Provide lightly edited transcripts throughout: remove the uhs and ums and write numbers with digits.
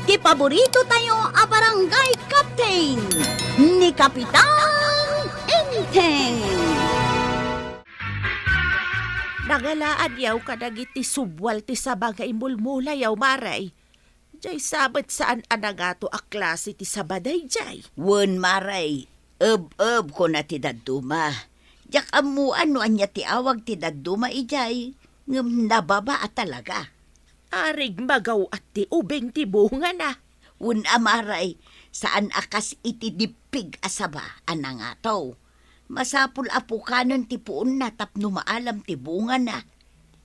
Ti paborito tayo a barangay captain ni Kapitan Enteng. Nangalaan yaw kadagiti subwal ti sabagay mulmula yaw maray. Jay sabat saan anagato a klase ti sabaday jay. Wen maray, eb ko na ti dadduma. Jak amuan no anya ti awag ti dadduma ijay. Ngem nababa at talaga. Arig magaw at ti ubeng ti bunga na. Wen amaray, saan akas iti dipig asaba anangataw. Masapul apukanon ti puon na tapno maalam ti bunga na.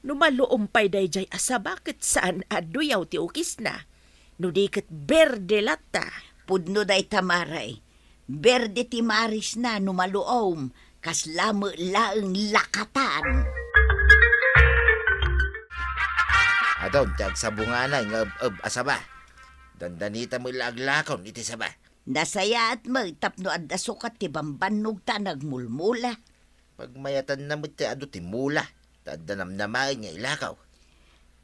Numaluompay day jay asa bakit saan aduyaw ti ukis na. Nudiket berde lata. Pudno day tamaray. Berde ti maris na numaluom. Kas lamo laeng lakatan. Adon, tiyag sa bunga na, asaba. Dandanita mo ilaglakaw, iti saba. Nasaya at tapno at dasukat ti bambanog ta nagmulmula. Pagmayatan na mo ti ado ti mula, tadanamnamain nga ilakaw.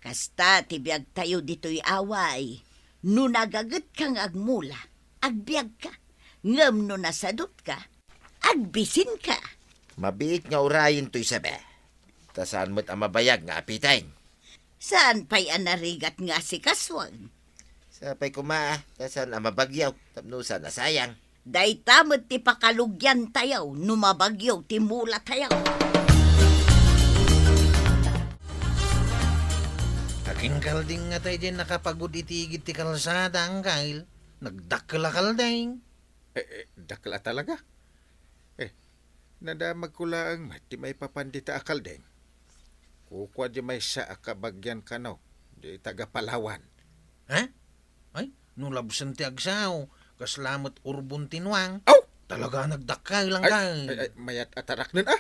Kasta ti biag tayo dito'y away. No nagagat kang agmula, agbiag ka. Ngam no nasadot ka, agbisin ka. Mabiit nga urayin to'y saba. Tasaan mo't amabayag nga apitain. Saan pa'y anarigat nga si Kaswag? Sapay kumaa, tasaan amabagyaw, tapno sa nasayang. Day tamad ti pakalugyan tayaw, numabagyaw ti mula tayaw. Kalding nga tayo dyan nakapagod itigit ti kalsada ang kail. Nagdakla kalding. Dakla talaga. Nadamag ko lang, di may papandita akal din. Kukwa di may sa akabagyan ka no, di taga Palawan. Ha? Ay, nung labusan ti agsaw, kaslamot urbon tinwang. Aw! Talaga nagdakay lang kail. Ay, mayat atarak nun ah.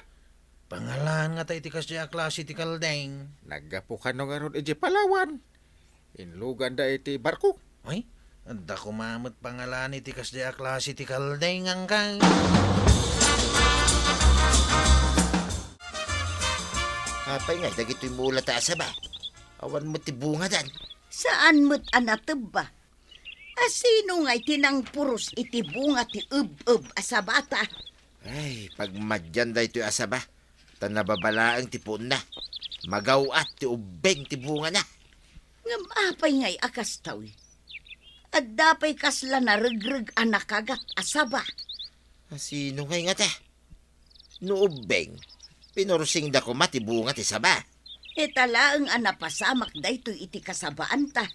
Pangalan nga tayo ti kasya klase ti kalding. Nagapo ka no nga ron iti Palawan. Inlugan da iti barko. Ay, anda kumamot pangalan iti kasya klase ti kalding ang kail. Apay nga, dagito'y mula ta asaba. Awan mo ti bunga dan. Saan mo't anateb ba? Asino nga'y tinang puros iti bunga ti ub asabata? Ay, pag madyan da ito'y asaba. Tan nababalaang ti puon na. Magawat ti ubeng ti bunga na. Ngam apay nga'y akas tawi. At dapay kasla na regreg anak kagat asaba. Sino ngay nga ta? No ubeng, pinursing da ko mati bunga ti saba. Etala ang anapasamak da ito iti kasabaan ta.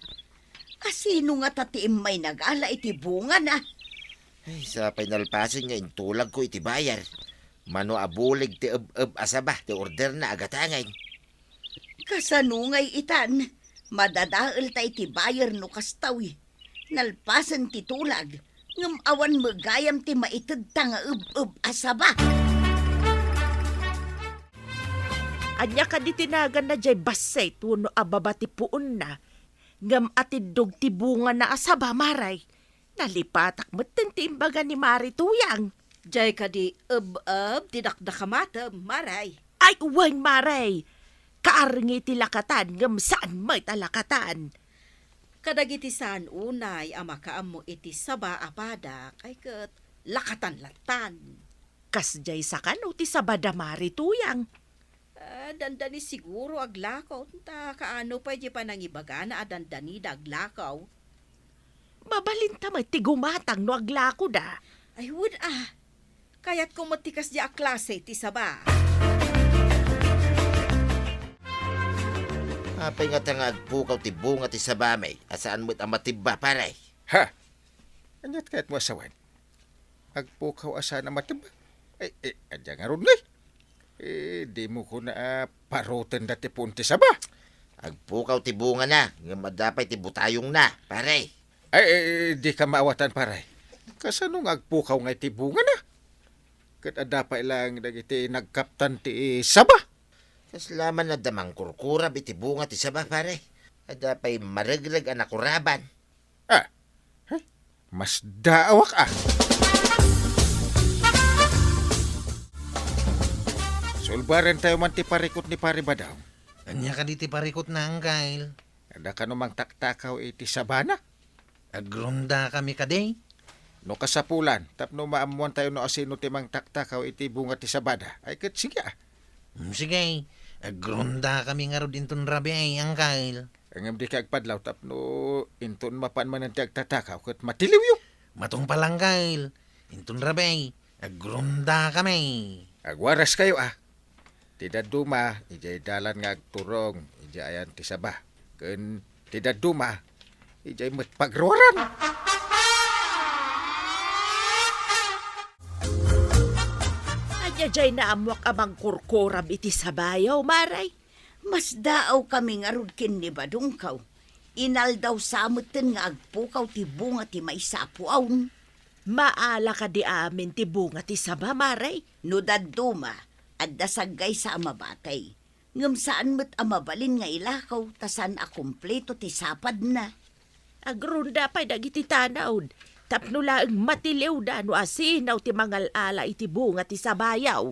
Asino nga tatiim may nagala iti bunga na? Ay, sa pinalpasin nga intulag ko iti bayar. Mano abulig ti asaba, ti order na agatangay. Kasanungay itan, madadaal ta iti bayar no kastawi. Nalpasan ti tulag, ngam awan magayam ti maitid ta nga asaba. Anya ka di tinagan na jay basay tuno ababa ti puon na. Ngam atidog ti bunga na asaba maray. Nalipatak mo't ti imbaga ni Mari Tuyang. Jay ka di tinakdakamata, maray. Ay, uway maray. Kaarngi ti lakatan, ngam saan may talakatan. Kadagiti saan unay, amakaam mo iti saba apada, kay kat lakatan-latan. Kas jay sa kano ti sabada Mari Tuyang. Dandani siguro aglakaw, ta kaano pa di pa nang ibaga na adandani da aglakaw. Mabalinta may ti gumatang no aglako da. Ay, wood Kaya't kumatikas di a klase ti saba. Apay nga tanga agpukaw ti bunga ti sabamay. Asaan mo't amatibba paray. Ha? Anyat kahit mo asawan. Agpukaw asa na matibag. Adya nga ron di mo ko na paroten dati punti saba. Agpukaw ti bunga na. Nga madapay ti butayong na, paray. Di ka maawatan paray. Kasanong agpukaw nga ti bunga na? Kat adapay lang dagiti nagkaptan ti saba. Kaslaman na damang kurkurab iti bunga ti saba, paray. Adapay maraglag anak kuraban. Mas daawak Sulbaran tayo man ti parikot ni pare Badaw. Anya ka di ti parikot na ang kail. Ada ka numang taktakaw iti sabana? Agrunda kami kaday. No kasapulan, tapno maamuan tayo no asino timang taktakaw iti bunga ti sabada. Ay kat sige ah. Sige, agrunda kami nga ro dinton rabi ay, Uncle. Ang di ka agpadlaw, tapno inton mapan man ang ti agtatakaw, kat matiliw yung. Matong palang, Uncle. Dinton rabi ay, agrunda kami. Agwaras kayo ah. Tidak duma, ijay dalan nga agturong, ijay ayan ti saba. Kun tidak duma, ijay matpagruaran. Anya jay naamwak amang kurkuram iti sabayaw, Maray. Mas daaw kami nga rod kin ni Badungkaw. Inal daw samutin nga agpukaw ti bunga ti may sapuawn. Maala ka di amin ti bunga ti saba, Maray. No daduma, at dasagay sa amabatay. Ngam saan mo't amabalin nga ilakaw, tasan a kumpleto ti sapad na. Agrunda pa'y dagiti tanawd. Tapno laang matiliw da no asinaw ti mangal-ala iti bunga ti sabayaw.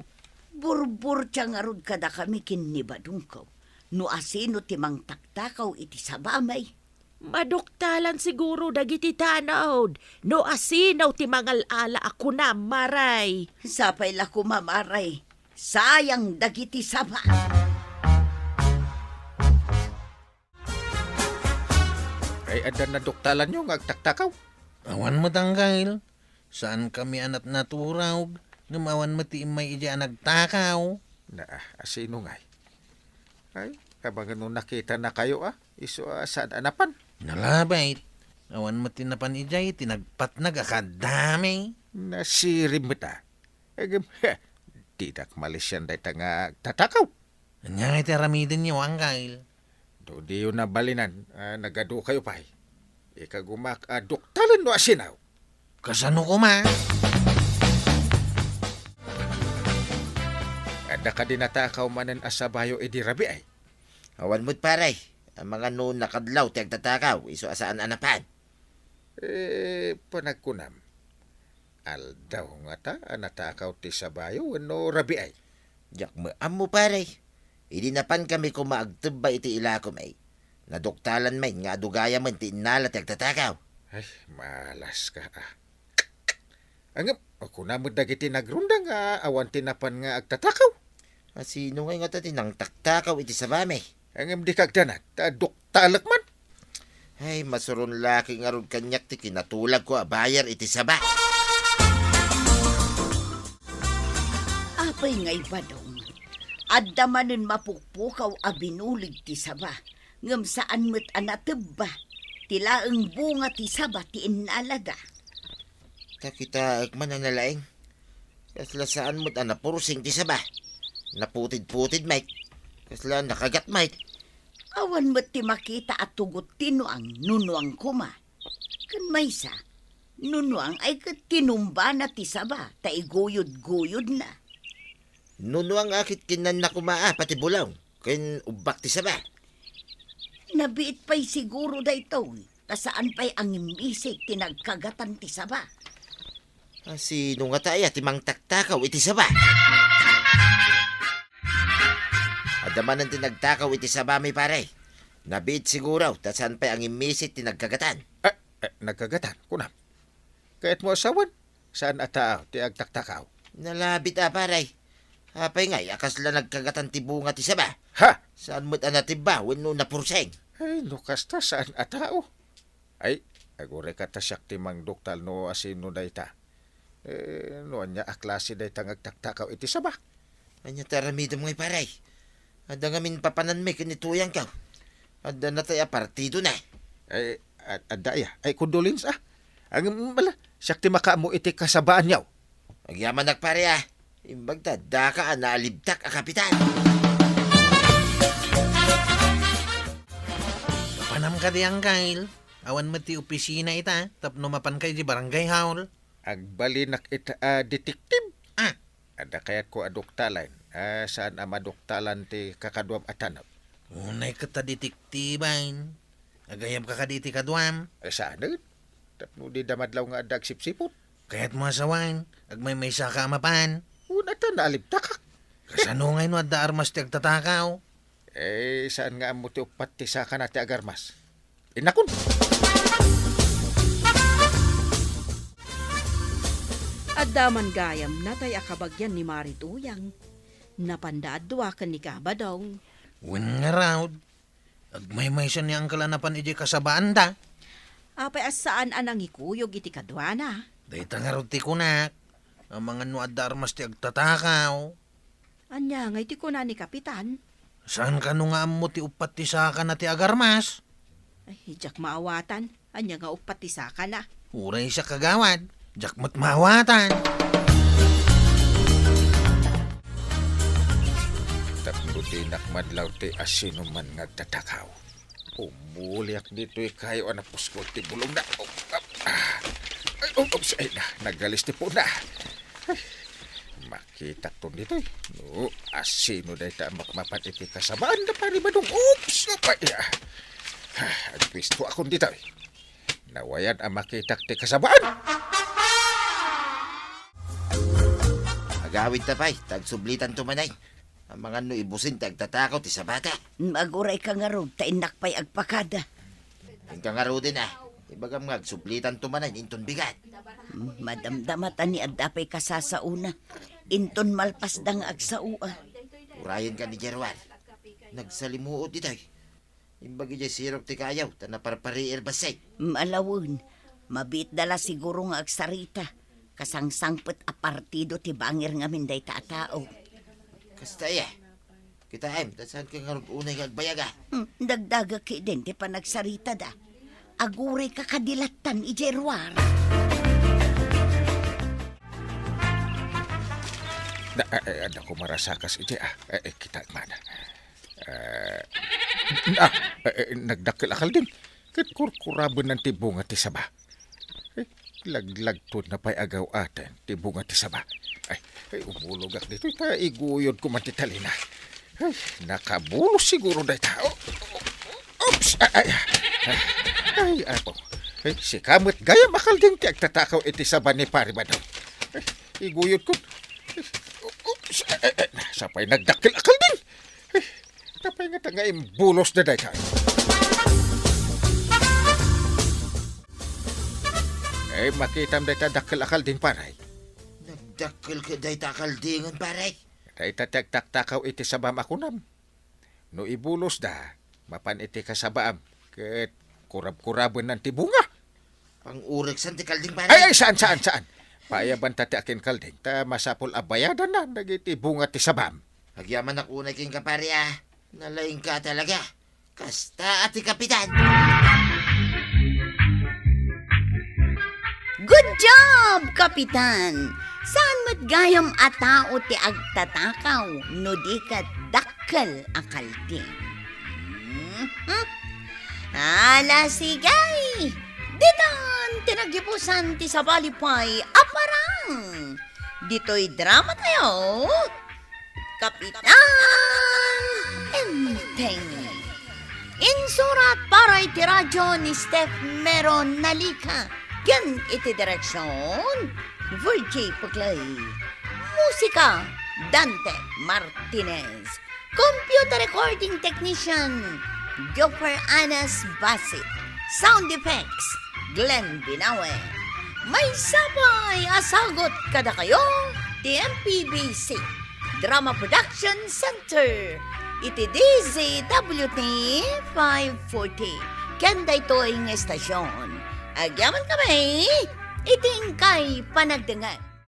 Burbur tiya nga rod kada kami kin ni Badungkaw. No asino ti mang taktakaw iti sabamay. Maduktalan siguro dagiti tanawd. No asinaw ti mangal-ala ako na, Maray. Sapay la kumamaray. Sayang dagiti saba. Ay adan na duktalan nyo nga agtaktakaw. Awan mo tanggal. Saan kami anat naturaw? Ngamawan mo ti imay ija nagtakaw. Na asino ngay. Ay, kabangan nung nakita na kayo ah. Iso saan anapan. Nalabait. Awan mo tinapan ijay, tinagpat nagakadami. Nasirim mo ta. Agam, tidak malisyan day nga tatakaw. Anya iti ramidin niyo, Uncle. Do di yun nabalinan, nagado kayo pa. Ikagumak, duktalan no asinaw. Kasano ko ma? Ada ka din natakaw manan asabayo idirabi ay. Awan mo't paray. Ang mga noon nakadlaw ti agtatakaw, iso asaan anapan. Panagkunam. Aldaw nga ta, natakaw ti sabayo, no rabi ay. Diyak mo amo paray. Idinapan kami kumaagtubba iti ilakom ay. Naduktalan may nga adugaya man ti inala ti agtatakaw. Ay, malas ka ah. Angam, ako na mo dagiti nagrunda nga awan tinapan nga agtatakaw. Sino nga nga tinang taktakaw iti sabame? Angam di kagdanat, duktalak man. Ay, masuron laki nga ron kanyak ti kinatulag ko abayar iti saba. Apay ngay Badong. Adda manen mapukpukaw a binulig ti saba. Ngam saan mo't anatubba. Tilaang bunga ti saba ti inalada. Takita man ang nalaing. Kasla saan mo't anapursing ti saba. Naputid-putid, Mike. Kasla nakagat, Mike. Awan mo't ti makita at tugot tinuang nunuang kuma. Kan maysa, nunuang ay kat tinumba na ti saba. Taiguyod-guyod na. Nuno ang akit kinan na kumaa pati bulaw. Kin ubak ti saba. Nabiit pa'y siguro da ito. Kasaan pa'y ang imisik tinagkagatan ti saba. Sino nga tayo timang taktakaw iti saba? Adaman ang tinagtakaw iti saba may pare. Nabiit siguro, tasan pa'y ang imisik tinagkagatan. Nagkagatan, kunam. Kahit mo asawan, saan ataaw ti agtaktakaw? Nalabit pare. Apay nga, akas la nagkagatan ti bunga ti saba. Ha! Saan mo't anatiba, wano napurseng. Ay, lukas ta, saan atao? Ay, agure ka ta siyak ti mang duktal no asino dayta. No anya aklase dayta agtaktakaw iti saba. Anya taramidom ngay paray. Ada nga min papanan may kinituyang ka. Ada na tayo partido na. Ay, adaya. Ay, kondolins ah. Ang mala, siyak ti makaamo iti kasabaan yaw. Agyaman nagpare ah. Imbagta, daka na alibtak a kapitan. Panam ka di, Uncle. Awan mo ti opisina ita, tapno mapan kay di barangay hall. Agbalinak ita detektiv. Ada kayat ko aduktalan. Saan maduktalan ti kakaduam atanap. Unay ka ta detektibain. Agayam ka kaditi kaduam. Saan din? Tapno di damadlaw nga adag sipsipot. Kaya't mo asawan, agmay may saka mapan. Una ta naalibtak. Kasano ngay no adda armas ti agtatakaw? Saan nga mo ti upat ti saka na ti agarmas? Inakon. Adaman gayam natay akabagyan ni Marit Uyang. Napandaadwa ka ni Kabadong. Wen nga raw. Agmay-may siya ni Uncle Anapan iti kasabaan da. Apay as saan anang ikuyog iti kadwana. Dahita nga raw ti kunak. Ang mga nuadar mas ti agtatakaw. Anya nga iti kuna ni Kapitan. Saan ka nung nga mo ti upat ti saka na ti agarmas? Ay, hijak maawatan. Anya nga upatisa ka na. Uray siya kagawad. Jak mo't mawatan. Tapno di nakmadlaw ti asino man nga tatakaw. Umuliak dito kayo anak pusko ti bulong na. Ay, na, nagalis ti po na. Ay, makita to dito eh. No, asino dahi ta makmapat iti kasabaan na pari badong. Oops! Ay, agpisto akong dito eh. Nawayan ang makita ti kasabaan. Agawid ta pa'y, tagsublitan tumanay. Ang mga no ibusin, tagtatakaw ti sa bata. Maguray ka nga ro, tainak pa'y agpakada. Yung kangaro din ah. Ibagam nga, sublitan tumanay, inton bigat. Madamdamatan ni Adapay kasasauna. Inton malpas dang agsaua. Urayan ka ni Jerwan. Nagsalimuot dito eh. Imbagi dyan sirok ti kayaw, tanaparpari erbasay. Malawon, mabit dala siguro nga agsarita. Kasangsangpet a partido ti bangir nga minday taatao. Kasta ya. Kita em, saan ka nga unay nga agbayaga? Dagdaga ki din ti panagsarita da. Aguray ka kadilatan ijerwar. Ada ko marasakas iti kita mana. Nagdakil akal din. Kat kurkurabon ng tibong at tisaba. Laglag to na pa'y agaw atin, tibong at tisaba. Ay, umulog ak dito. Iguyod ko matitalina. Ay, nakabulos siguro na tao. Oops! Ay, ako. Ay, si kamot gaya makal din ti agtatakaw iti saba ni pari ba daw. Ay, iguyod ko. Oops! Sapay nagdakil akal din. Ay, tapay nga tanga imbulos na dahi tayo. Ay, makitam dahi ta dakil akal din paray. Nagdakil ka dahi takal dingon paray. Dahi ta tagtaktakaw iti sabam akunam. No ibulos da, mapan iti kasabaam. Ket kurab-kurabon ng tibunga. Pang-urik san ti kalding paray. Ay, saan? Paayaban ta ti akin kalding. Ta masapol abayadan na, nagiti bunga ti sabam. Agyaman ako unay king kapari ah. Nalaing ka talaga. Kasta ati kapitan. Good job, Kapitan! Saan mo't gayam atao ti agtatakaw, no di ka dakkel akalting? Ala sigay! Ditan tinagipusan ti sabalipay aparang! Dito'y drama tayo, Kapitan Enteng! Insurat para iti radyo ni Steph Meron Nalika. Yan iti direksyon, Virgie Puglay. Musika, Dante Martinez. Computer recording technician, Joper Anas Basit. Sound effects, Glenn Binawe. May sabay asagot kada kayo, TMPBC. Drama Production Center. Iti DZWT 540. Kanda ito ang estasyon. Agyaman kami, iting kay panagdangan.